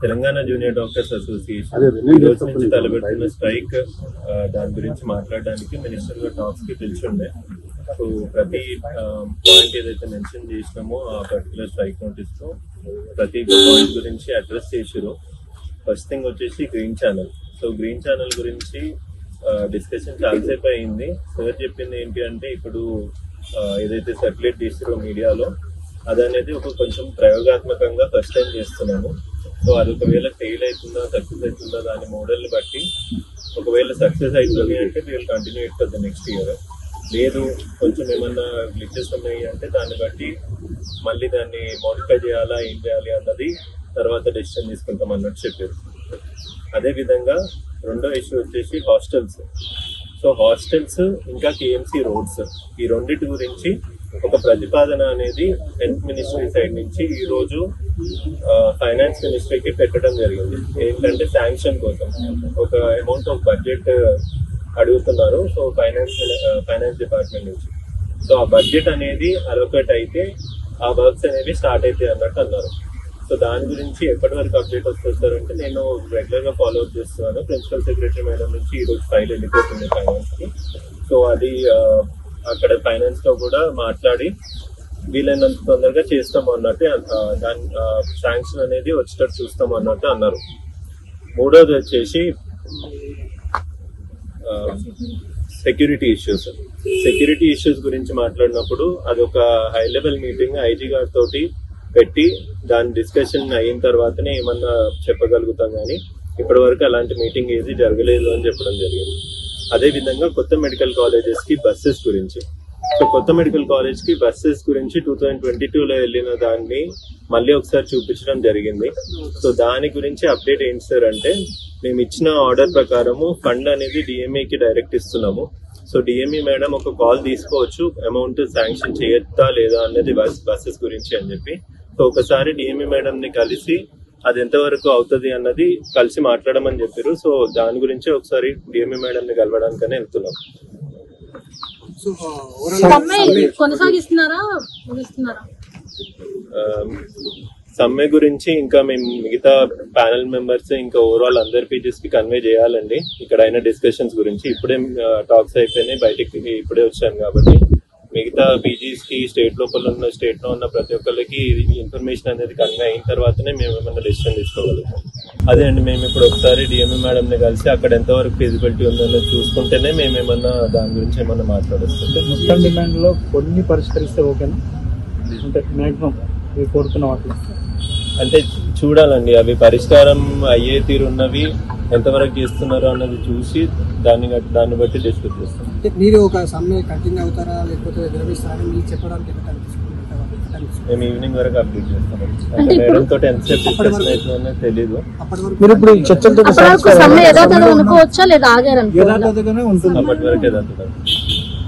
Telangana junior doctors association ఈ రోజు నుంచి తలపెడుతున్న స్ట్రైక్ దాని గురించి మాట్లాడడానికి మినిస్టర్ గారు టాక్స్ కి పిలిచుండే. సో ప్రతి పాయింట్ ఏదైతే మెన్షన్ చేసినామో ఆ పర్టికులర్ స్ట్రైక్ నోటీస్ లో ప్రతి పాయింట్ గురించి అడ్రస్ చేసారు. ఫస్ట్ థింగ్ వచ్చేసి green channel. So green channel గురించి డిస్కషన్ చాలాసేపు అయింది. సార్ చెప్పింది ఏంటి అంటే ఇప్పుడు ఏదైతే సర్క్యులేట్ చేసారో మీడియాలో అదనేది ఒక కొంచెం ప్రయోగాత్మకంగా ఫస్ట్ టైం చేస్తున్నాము. సో అది ఒకవేళ ఫెయిల్ అవుతుందా సక్సెస్ అవుతుందా దాని మోడల్ని బట్టి ఒకవేళ సక్సెస్ అవుతుంది అంటే వీళ్ళు కంటిన్యూ అవుతుంది నెక్స్ట్ ఇయర్. లేదు కొంచెం ఏమన్నా గ్లిచెస్ ఉన్నాయి అంటే దాన్ని బట్టి మళ్ళీ దాన్ని మోడిఫై చేయాలా ఏం చేయాలి అన్నది తర్వాత డెసిషన్ తీసుకుంటాం అన్నట్టు చెప్పారు. అదేవిధంగా రెండో ఇష్యూ వచ్చేసి హాస్టల్స్. సో హాస్టల్స్ ఇంకా కేఎంసీ రోడ్స్ ఈ రెండింటి గురించి ఒక ప్రతిపాదన అనేది హెల్త్ మినిస్ట్రీ సైడ్ నుంచి ఈ రోజు ఫైనాన్స్ మినిస్ట్రీకి పెట్టడం జరిగింది. ఏంటంటే శాంక్షన్ కోసం ఒక అమౌంట్ ఆఫ్ బడ్జెట్ అడుగుతున్నారు. సో ఫైనాన్స్ డిపార్ట్మెంట్ నుంచి. సో ఆ బడ్జెట్ అనేది అలొకేట్ అయితే ఆ వర్క్స్ అనేవి స్టార్ట్ అవుతాయి అన్నట్టు అన్నారు. సో దాని గురించి ఎప్పటి వరకు అప్డేట్ వస్తారు అంటే నేను రెగ్యులర్ గా ఫాలో అప్ చేస్తున్నాను. ప్రిన్సిపల్ సెక్రటరీ మేడం నుంచి ఈ రోజు ఫైల్ వెళ్ళిపోతుంది ఫైనాన్స్ కి. సో అది అక్కడ ఫైనాన్స్ లో కూడా మాట్లాడి వీలైనంత తొందరగా చేస్తాము అన్నట్టు దాని శాంక్షన్ అనేది వచ్చేటట్టు చూస్తాము అన్నట్టు అన్నారు. మూడోది వచ్చేసి సెక్యూరిటీ ఇష్యూస్ గురించి మాట్లాడినప్పుడు అదొక హై లెవెల్ మీటింగ్ ఐజీ గారితో పెట్టి దాని డిస్కషన్ అయిన తర్వాతనే ఏమన్నా చెప్పగలుగుతాం కానీ ఇప్పటి వరకు అలాంటి మీటింగ్ ఏది జరగలేదు అని చెప్పడం జరిగింది. అదేవిధంగా కొత్త మెడికల్ కాలేజెస్ కి బస్సెస్ గురించి. సో కొత్త మెడికల్ కాలేజ్ కి బస్సెస్ గురించి 2022లో వెళ్ళిన దాన్ని మళ్ళీ ఒకసారి చూపించడం జరిగింది. సో దాని గురించి అప్డేట్ ఏంటి సార్ అంటే మేము ఇచ్చిన ఆర్డర్ ప్రకారము ఫండ్ అనేది డిఎంఈకి డైరెక్ట్ ఇస్తున్నాము. సో డిఎంఈ మేడం ఒక కాల్ తీసుకోవచ్చు అమౌంట్ శాంక్షన్ చేయొద్దా లేదా అన్నది బస్సెస్ గురించి అని చెప్పి. సో ఒకసారి డిఎంఈ మేడం ని కలిసి అది ఎంతవరకు అవుతుంది అన్నది కలిసి మాట్లాడమని చెప్పారు. సో దాని గురించి ఒకసారి డిఎంఈ మేడం ని కలవడానికనే వెళ్తున్నాం. సమ్మె గురించి ఇంకా మేము మిగతా ప్యానెల్ మెంబర్స్ ఇంకా ఓవరాల్ అందరి పీజీస్ కి కన్వే చేయాలండి. ఇక్కడ అయిన డిస్కషన్స్ గురించి ఇప్పుడే టాక్స్ అయిపోయినాయి, బయటికి ఇప్పుడే వచ్చాను కాబట్టి మిగతా పీజీస్ కి స్టేట్ లో ఉన్న ప్రతి ఒక్కరికి ఇన్ఫర్మేషన్ అనేది కన్వే అయిన తర్వాతనే మేము ఏమన్నా డెసిషన్ తీసుకోగలుగుతాం. అదే అండి మేము ఇప్పుడు ఒకసారి డిఎంఈ మేడం ని కలిసి అక్కడ ఎంతవరకు ఫీజిబిలిటీ ఉందని చూసుకుంటేనే మేము ఏమన్నా దాని గురించి ఏమన్నా మాట్లాడొస్తుంది. మొత్తం డిమాండ్ లో కొన్ని పరిష్కరిస్తే ఓకేనా అంటే మాక్సిమం కోరుతున్న వాటిలో అంటే చూడాలండి అవి పరిష్కారం అయ్యే తీరున్నవి ఎంతవరకు చేస్తున్నారు అన్నది చూసి దాన్ని బట్టి డిస్కస్ చేస్తాం. మీరు ఒక సమ్మె కంటిన్యూ అవుతారా లేకపోతే విరమిస్తారని మీరు చెప్పడానికి మేము ఈవినింగ్ వరకు అప్డేట్ చేస్తాం. అంటే మేడం తోటి ఎంతసేపు డిస్కషన్ అవుతుందో తెలీదు. మీరు ఇప్పుడు చర్చలతో అప్పటి వరకు ఏదవుతుంది.